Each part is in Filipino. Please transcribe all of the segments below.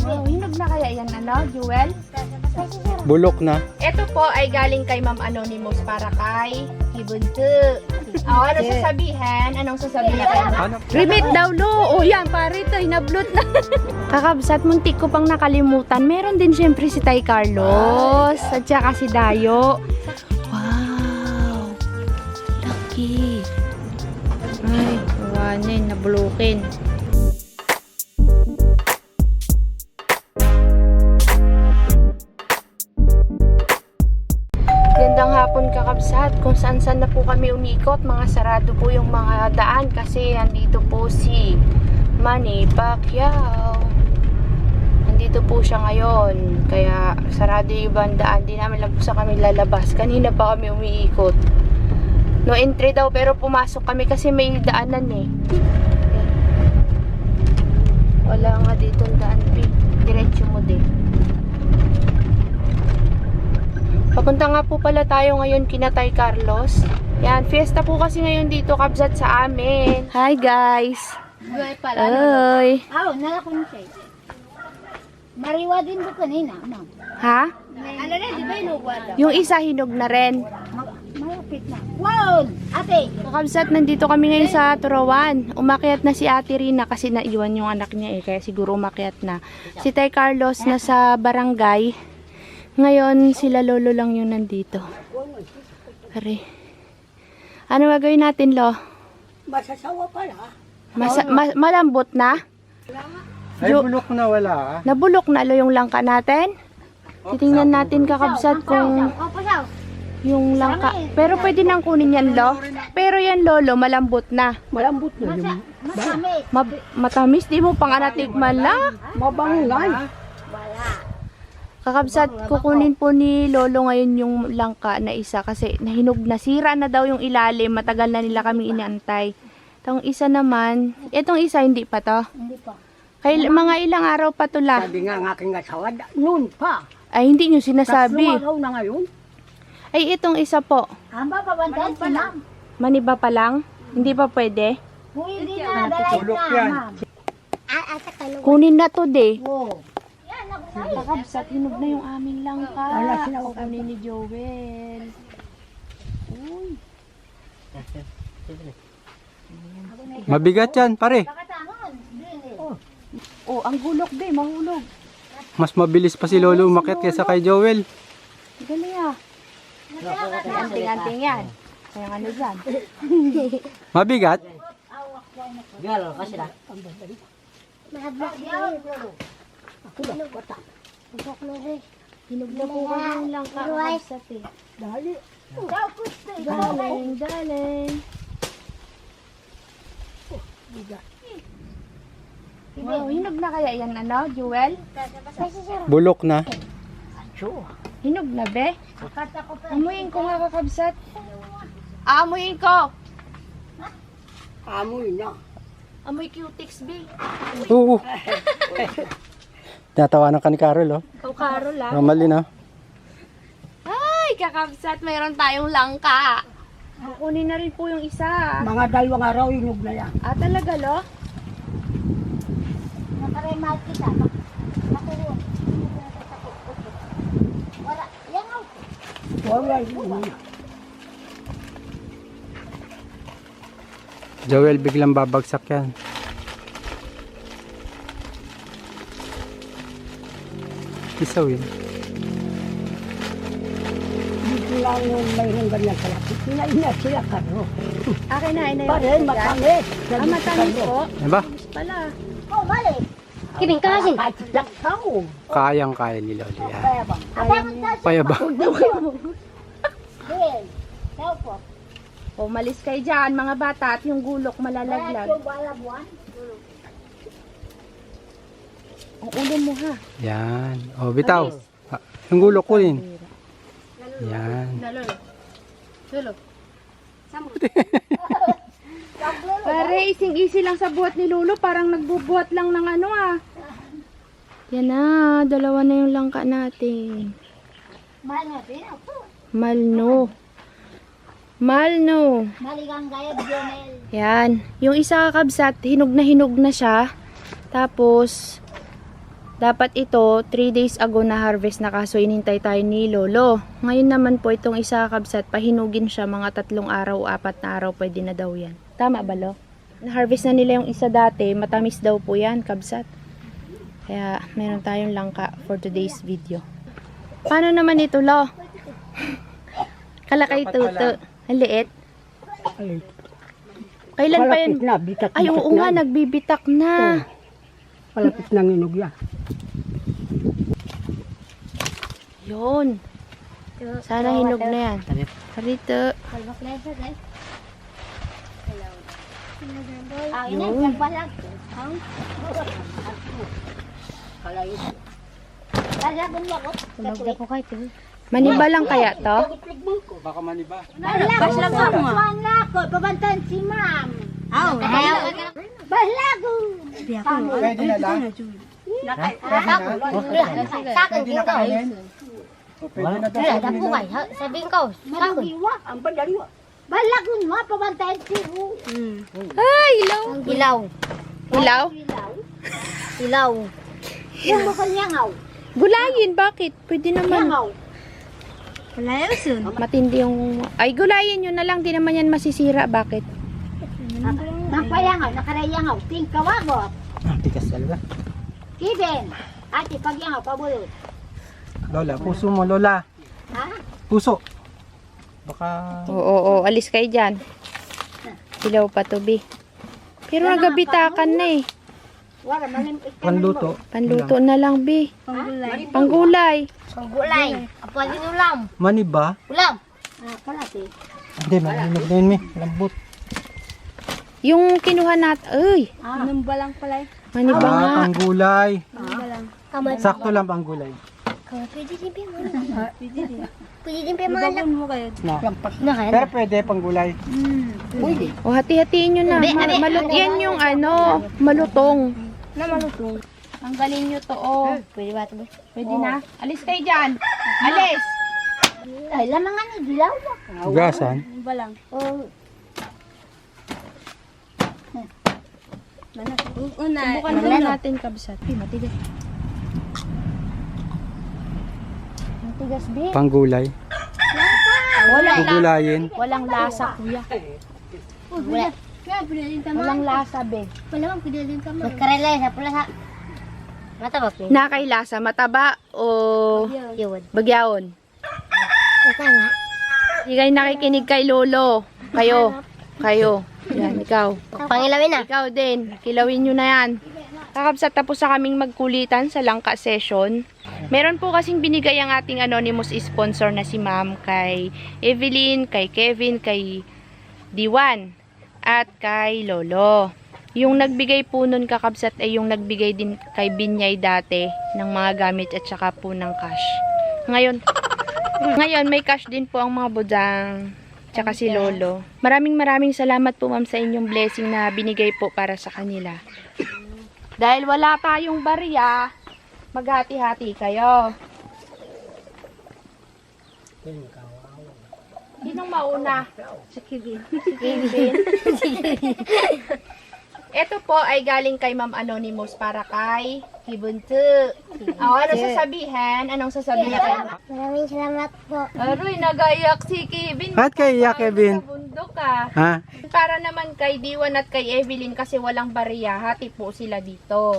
Oh, hinog na kaya yan, ano, Jewel? Bulok na. Ito po ay galing kay Ma'am Anonymous para kay Kibuntu. Oh, ano sasabihin? Anong sasabihin na kayo? Ano? Remit daw, lo. O yan, pare ito, hinablot na. Kakabsat, muntik ko pang nakalimutan. Meron din syempre si Tay Carlos. At saka si Dayo. Wow. Lucky. Ay, kawanin, nabulukin. Gandang hapon kakabsat, kung saan na po kami umikot, mga sarado po yung mga daan kasi andito po si Manny Pacquiao. Andito po siya ngayon, kaya sarado yung ibang daan, di namin lang po sa kami lalabas. Kanina pa kami umiikot. No entry daw pero pumasok kami kasi may daanan eh. Wala nga dito daan, diretso mo din. Papunta nga po pala tayo ngayon kina Tay Carlos. Yan, fiesta po kasi ngayon dito kabsat sa amin. Hi guys! Buhay pala. Ay! Aw, nalakon siya. Mariwa din ba kanina, ma'am? Ha? Ano na, di ba inuwa daw? Yung isa hinog na rin. Malapit na. Wow! Ate! Kakabsat, nandito kami ngayon sa Turawan. Umakyat na si Ate Rina kasi naiwan yung anak niya eh. Kaya siguro umakyat na. Si Tay Carlos nasa barangay. Ngayon, sila lolo lang yung nandito. Pare. Ano gagawin natin, Lo? Masasawa pala. Malambot na? Ay, bulok na wala. Nabulok na, Lo, yung langka natin? Titingnan natin kakabsat kung Papasaw. yung langka. Pero pwede nang kunin yan, Lo. Pero yan, Lolo, malambot na. Malambot na yung... Masamit. Matamis, di mo pang anatikman lang. Mabangay. Wala. Kakabsat, kukunin po ni Lolo ngayon yung langka na isa kasi nahinog na. Sira na daw yung ilalim. Matagal na nila kami inaantay. Itong isa naman, itong isa hindi pa to. Hindi pa. Mga ilang araw pa to la. Sabi nga ng aking asawa, noon pa. Ay, hindi nyo sinasabi. Tatlong araw na ngayon. Ay, itong isa po. Amba, pabantayan pa lang. Maniba pa lang? Hindi pa pwede? Pwede na, dalay Tulok na, yan. ma'am. Asa kalungan. Kunin na to, de. Oo. Kakabsat, hinog na yung aming langka. Wala sila Kukunin ni Joel. Uy. Mabigat yan, pare. Oh, ang gulok, de. Mahulog. Mas mabilis pa si Lolo umakyat kaysa kay Joel. Galing ah. Anting-anting yan. Kaya ano dyan. Mabigat? Hinog na po kasi yung langka. Kakabsat eh. Dali. Galing. Wow, hinog na kaya yan, ano, Jewel? Bulok na. Hinog na, be? Amuyin ko nga, kakabsat. Amuyin ko! Amoy na. Amoy cutics, be. Oo. Natawanan ka ni Carol, oh. Ikaw, Carol, ah. Normally na. Ay, kakabsat, mayroon tayong langka. Kukunin na rin po yung isa. Mga dalawang araw, inyog na yan. Ah, talaga, lo? Nakaremal kita. Makulong. Wala. Yan o. Wala. Joel, biglang babagsak yan. Isaw yun. Dito lang yung mayroong ganyan kalapit. Sinain na sila karo. Akin na, inay. Pare, matangit. Ah, matamis po? Diba? Pala. Oh, balik. Kining ka kasi. Laksaw. Kayang-kaya ni Lolo yan. Kaya ba? Payabang. Well, daw po. O, malis kayo dyan, mga bata, at yung gulok malalaglag. Yung wala buwan. Ang ulo mo, ha? Yan. O, bitaw. Ah, yung gulok ko din. Yan. Lolo. Pare, ising-isi lang sa buhat ni Lolo. Parang nagbubuhat lang ng ano, ah. Yan na, dalawa na yung langka natin. Mahal na rin ako. Malno. Maligang gayad, Jonel. Yan. Yung isa kakabsat, hinog na siya. Tapos, Dapat ito, 3 days ago na harvest na kaso inintay tayo ni Lolo. Ngayon naman po itong isa kabsat, pahinugin siya mga 3 araw o 4 na araw, pwede na daw yan. Tama ba, Lo? Na-harvest na nila yung isa dati, matamis daw po yan, kabsat. Kaya meron tayong langka for today's video. Paano naman ito, Lo? Kalakay tuto. Ang liit. Kailan pa yan? Na, bitak, Ay, oo nga, nagbibitak na. Palapit ng inog yan. Yun. Sana hinog na yan. Harito. Kalbak na isa guys. Ah, ini nagbalag. Ang kalay. Kalaban mo ako. Tumagda ko kay tiyo. Maniba lang kaya to? Baka maniba. Baslag ako. Wala ko. Pabantan si ma'am. Aw, baslago. Pwede na lang. Sakit Pwede na kainin. O, pwede na daw. Sabihin ko. Ang padaliwa. Balagun mo, pabantayan si Ru. Ay, ilaw. Ilaw. Ilaw? Ilaw. Yung bukal yangaw. Gulayin, bakit? Pwede naman. Yangaw. Matindi yung... Ay, gulayin nyo na lang. Di naman yan masisira. Bakit? Napayangaw, nakarayangaw. Tingkawagot. Tigas talaga. Kibin. Ate, pag yangaw, pabulot. Lola, puso mo, Lola. Ha? Puso. Baka... Oo, alis kayo dyan. Ilaw pa to, Bi. Pero nagabitakan na eh. Wala, malimpik ka Panluto. Panluto na lang, Bi. Panggulay. Gulay. Apa din ulam? Maniba? Ulam. Ah, kalate. Hindi, maninog na yun, mi. Lambot. Yung kinuha natin. Ay, Nambalang pala. maniba nga. Panggulay. Kamay. Sakto lang panggulay. Pwede din pa mga. Pwede din pa mga anak. Na. Na kaya? Pero pwede panggulay. Pwede. O, hati-hatiin nyo na. Yan yung ano, malutong. Na malutong. Tanggalin nyo to, oh. Pwede ba ito? Pwede na. Alis kayo dyan. Alis. Ay, lamangan ni dilaw. Gasan. Oh. Subukan lang natin, kabsat. Matigas. Matigas, Bi. Panggulay. Gugulayin. Walang lasa, kuya. Wala. Walang lasa, Be. Wala bang pwede din kami. Magkarelay sa pula sa. Mata ba? Nakailasa, mataba o Yun. bagyawon? Ito nga. Hindi kayo nakikinig kay Lolo. Kayo. Yan, ikaw. Pangilawin na. Ikaw din. Kilawin nyo na yan. Kakabsat, tapos sa kaming magkulitan sa langka session. Meron po kasing binigay ang ating anonymous sponsor na si Ma'am kay Evelyn, kay Kevin, kay Diwan, at kay Lolo. Yung nagbigay po nun, kakabsat, ay yung nagbigay din kay Binyay dati ng mga gamit at saka po ng cash. Ngayon may cash din po ang mga budang tsaka si Lolo. Maraming salamat po, Ma'am, sa inyong blessing na binigay po para sa kanila. Dahil wala tayong barya, maghati-hati kayo. Sinong mauna? Si Kevin. Ito po ay galing kay Ma'am Anonymous para kay Kibuntu. Anong sasabihin? Anong sasabihin kayo? Maraming salamat po. Aroy, nagaiyak si Kevin. Ba't kayo iyak, Kevin? Sa bundok ka. Ha? Para naman kay Diwan at kay Evelyn kasi walang barya, hati po sila dito.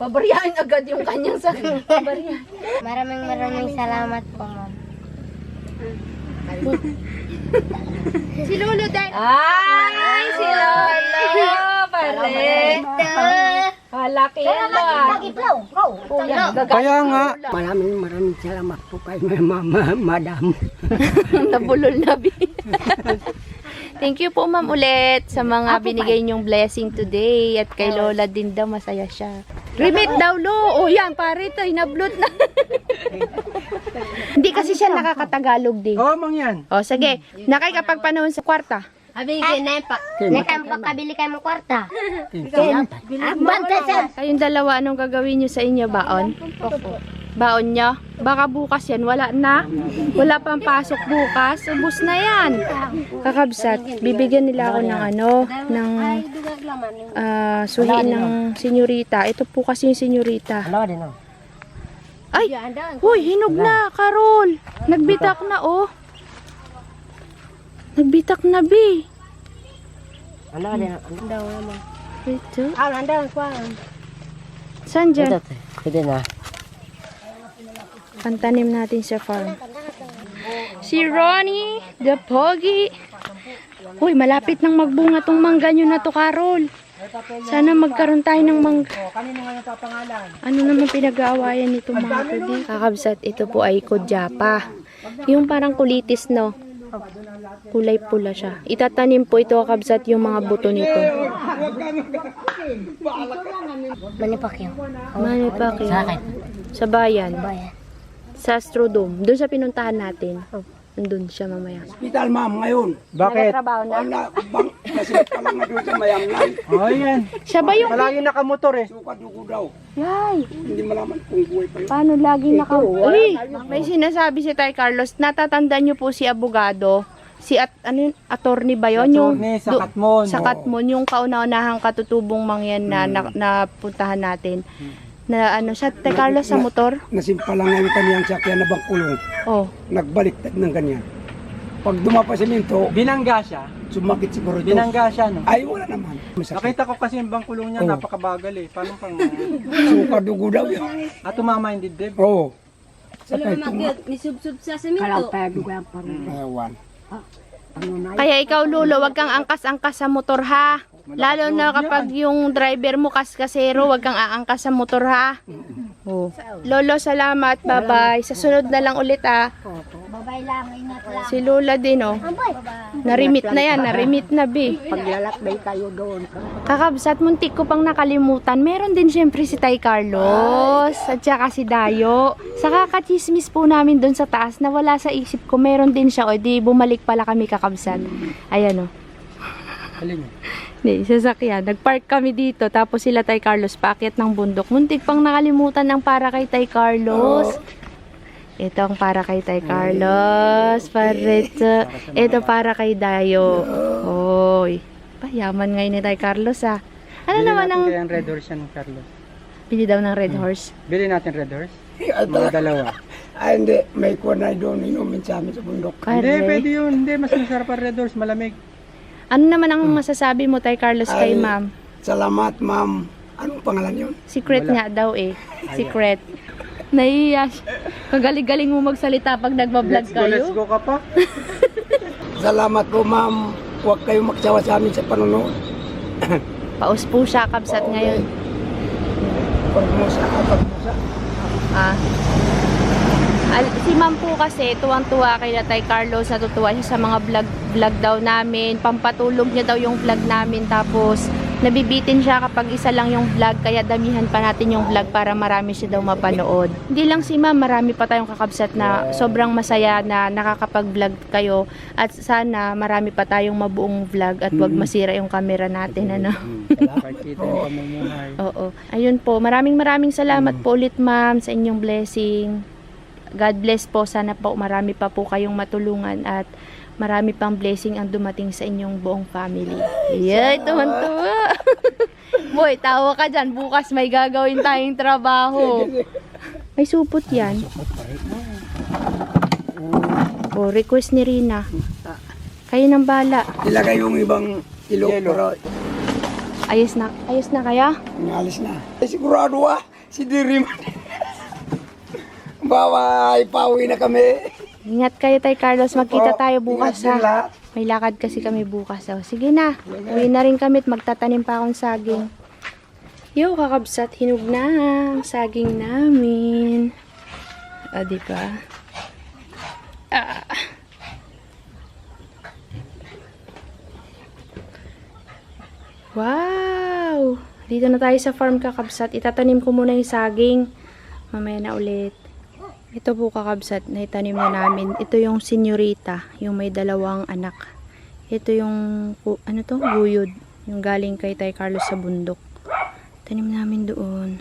Pabaryahan agad yung kanyang sa barya. Maraming salamat po, ma'am. Si Lolo din. Ay, si Lolo. Pare. Halaki yan lo ah. Iplaw, Kaya nga. Maraming salamat po kay madam. Nabulol na, Bi. Thank you po, Ma'am, ulit sa mga binigay niyong blessing today. At kay Lola din daw, masaya siya. Remit daw, Lo. O yan, pare, ito, inablot na. Hindi kasi siya nakakatagalog din. Oo, mang yan. O, sige. Nakay kapag panahon sa kwarta. Abi, nekang pakabili kayo ng kwarta. Banta sa. Kayong dalawa, anong gagawin niyo sa inyo baon? Baon nyo? Baka bukas yan, wala na. Wala pang pasok bukas. Ubus na yan. Kakabsat, bibigyan nila ako ng ano, ng suhiin ng senyorita. Ito po kasi yung senyorita. Ay, huy, hinog na, Karol. Nagbitak na, oh. Nagbitak na, Bi. Ito. Saan dyan? Pwede na. Pantanim natin sa farm. Si Ronnie, the Pogi. Uy, malapit nang magbunga tong mangga nyo na to, Carol. Sana magkaroon tayo ng mangga. Ano naman pinag-aawayan nito mga kudi? Kakabsat, ito po ay kudyapa. Yung parang kulitis, no? Kulay pula siya. Itatanim po ito, kakabsat, yung mga buto nito. Manipakyo. Manipakyo. Sa bayan. Sa Astrodome. Doon sa pinuntahan natin. Doon siya mamaya. Hospital, ma'am, ngayon. Bakit? Nagtatrabaho na? Wala, bang, kasi pala nga doon sa mayamnan. Oh, yan. Siya ba yung... Palagi nakamotor eh. Suka-dugo daw. Yay! Hindi malaman kung buhay pa yun. Paano laging naka... Uy! May sinasabi si Tay Carlos. Natatandaan niyo po si abogado. Si ano yun? Attorney ba yun? Attorney sa Katmon. Sa Katmon. Yung kauna-unahang katutubong mangyan na napuntahan natin. Na ano siya, Tay Carlos, sa motor? Nasimpalang nga yung kaniyang sakyan na bangkulong. Oh. Nagbaliktad ng ganyan. Pag dumapa si Minto, Binangga siya. sumakit siguro ito. Binangga siya, no? Ay, wala naman. Masakit. Nakita ko kasi yung bangkulong niya, Oh. napakabagal eh. Paano pang... Suka-dugo daw yun. tumama yung dibdib. Oo. Nisubsub sa semento. Ewan. Kaya ikaw, Lulo, wag kang angkas-angkas sa motor, ha? Lalo na kapag yung driver mo kaskasero, wag kang aangkas sa motor, ha? Oh. Lolo, salamat. Bye-bye. Sa sunod na lang ulit, ha? Babay lang, ingat lang. Si Lola din, oh. Narimit na yan. Narimit na, Bi. Paglalakbay kayo doon. Kakabsat, muntik ko pang nakalimutan. Meron din syempre si Tay Carlos at saka si Dayo. Sa kakachismis po namin doon sa taas na wala sa isip ko, meron din siya. O di bumalik pala kami, kakabsat. Ayan, o. Alin mo? Hindi, sasakyan. Nagpark kami dito. Tapos sila Tay Carlos paakyat ng bundok. Muntik pang nakalimutan ng para kay Tay Carlos. Ito ang para kay Tay Carlos. Parito. Ito para kay Dayo. Hoy. Payaman ngayon ni Tay Carlos, ah. Ano Bili naman natin ang... kaya ang Red Horse yan, Carlos. Bili daw ng Red Horse. Bili natin Red Horse. Mga dalawa. Ay, hindi. May kunay doon. Inumin sa amin sa bundok. Hindi, Pare. pwede yun. Hindi, mas masarap ang Red Horse. Malamig. Ano naman ang masasabi mo, Tay Carlos, kay Ay, ma'am? Salamat, ma'am. Anong pangalan yun? Secret nga daw eh. Secret. Naiiya siya. Kagaling-galing mo magsalita pag nagbablog Let's kayo. go ka pa. Salamat po, ma'am. Huwag kayong magsawa sa amin sa panonood. Paus po siya, kabsat ngayon. Pagmusa. Ah. Si ma'am po kasi, tuwang-tuwa kay Tay Carlos, natutuwa siya sa mga vlog daw namin. Pampatulog niya daw yung vlog namin. Tapos, nabibitin siya kapag isa lang yung vlog. Kaya damihan pa natin yung vlog para marami siya daw mapanood. Hindi lang si ma'am, marami pa tayong kakabsat na sobrang masaya na nakakapag-vlog kayo. At sana marami pa tayong mabuong vlog at wag masira yung camera natin. Ano? Pakita yung pamumuhay. Oo. Ayun po, maraming salamat po ulit ma'am sa inyong blessing. God bless po. Sana po marami pa po kayong matulungan at marami pang blessing ang dumating sa inyong buong family. Yay, tuwan-tuwa. Boy, tawa ka dyan. Bukas may gagawin tayong trabaho. May supot yan. Oh, request ni Rina. Kayo nang bala. Ilagay yung ibang ilok para Ayos na kaya? inalis na. Ay, sigurado si Dirim. Bawa, ipawi na kami. Ingat kayo, Tay Carlos. Magkita tayo bukas, Ingat din ha? lahat. May lakad kasi kami bukas. Oh. Sige na. Uwi na rin kami at magtatanim pa akong saging. Yo, kakabsat. Hinog na ang saging namin. O, diba? Ah. Wow! Dito na tayo sa farm, kakabsat. Itatanim ko muna yung saging. Mamaya na ulit. Ito po, kakabsat, na itanim na namin. Ito yung senyorita, yung may dalawang anak. Ito yung, ano to? Guyod. Yung galing kay Tay Carlos sa bundok. Tanim namin doon.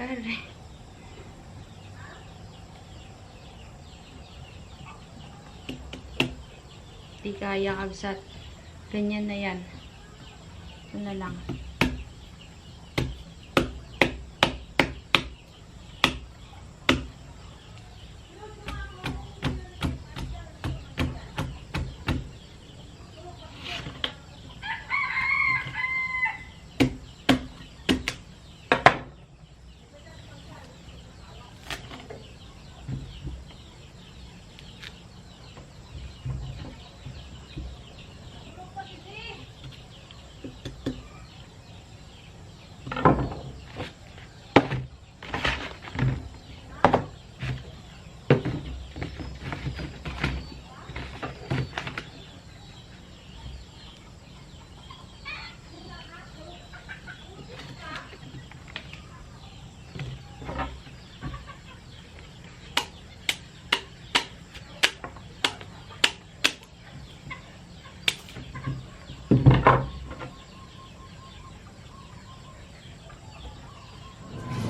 Pare. Di kaya kabsat. Ganyan na yan. Ito na lang.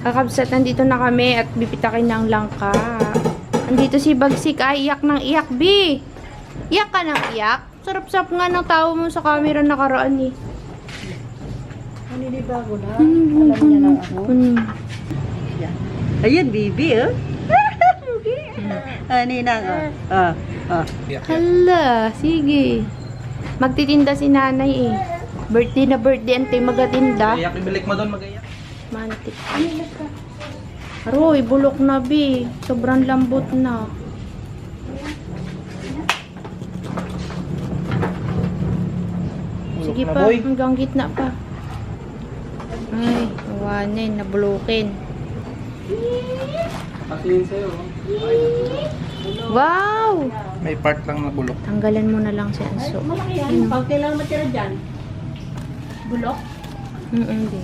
Kakabsat, nandito na kami at bibitakin ng langka. Nandito si Bagsik, ay iyak ng iyak, B. Iyak ka ng iyak? Sarap-sarap nga ng tawa mo sa camera nakaraan eh. Naninibago na. Alam niya na ako. Ayan, baby, oh. Ninang, oh. Hala, sige. Magtitinda si nanay eh. Birthday na birthday, antay magatinda. Iyak, ibalik mo doon, mag-iyak. Mantik. Aroy, bulok na, B. Sobrang lambot na. Sige pa, hanggang gitna pa. Ay, nawanin, nabulukin. Patingin sa'yo. Wow! May part lang na bulok. Tanggalan mo na lang si Anso. Malaki yan. Pag kailangan matira dyan. Bulok. Di.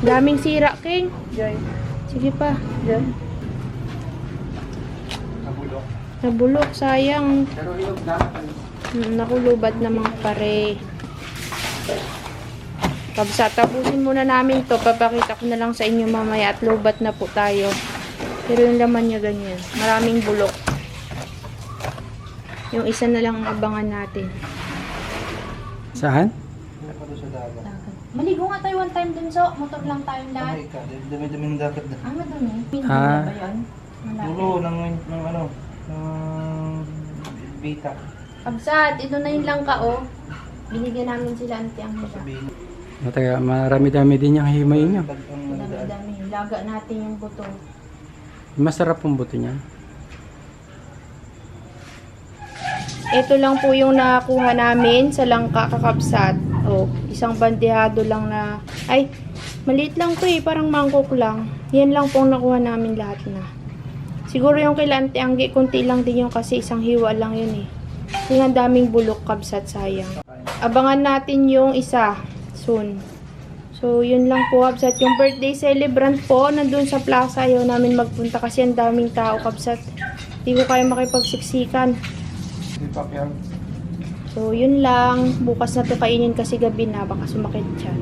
Daming sira, King. Sige pa. Nabulok. Nabulok, sayang. Pero ilog na. Nakulubad na mga pare. Kabsat, tapusin muna namin to. Papakita ko na lang sa inyo mamaya at lubat na po tayo. Pero yung laman niya ganyan. Maraming bulok. Yung isa na lang ang abangan natin. Saan? Maligo nga tayo one time dun, so. Motor lang tayong lahat. Dami-dami ng dagat na. Ang madami. Ah. Ba yun? Malaki. Pulo ng bita. Kabsat, ito na yung langka, oh. Binigyan namin sila Auntie ang hila. Mataga, marami-dami din yung himayin nyo. Dami-dami. Laga natin yung buto. Masarap ang buto niya. Ito lang po yung nakuha namin sa langka kakabsat. Oh, isang bandehado lang na... Ay, maliit lang to eh. Parang mangkok lang. Yan lang po ang nakuha namin lahat na. Siguro yung kay Auntie Anggi, konti lang din yung kasi isang hiwa lang yun eh. Yung ang daming bulok kabsat, sayang. Abangan natin yung isa soon. So, yun lang po kabsat. Yung birthday celebrant po, nandun sa plaza. Ayaw namin magpunta kasi ang daming tao kabsat. Hindi ko kaya makipagsiksikan. So, yun lang. Bukas na to kainin kasi gabi na. Baka sumakit siya.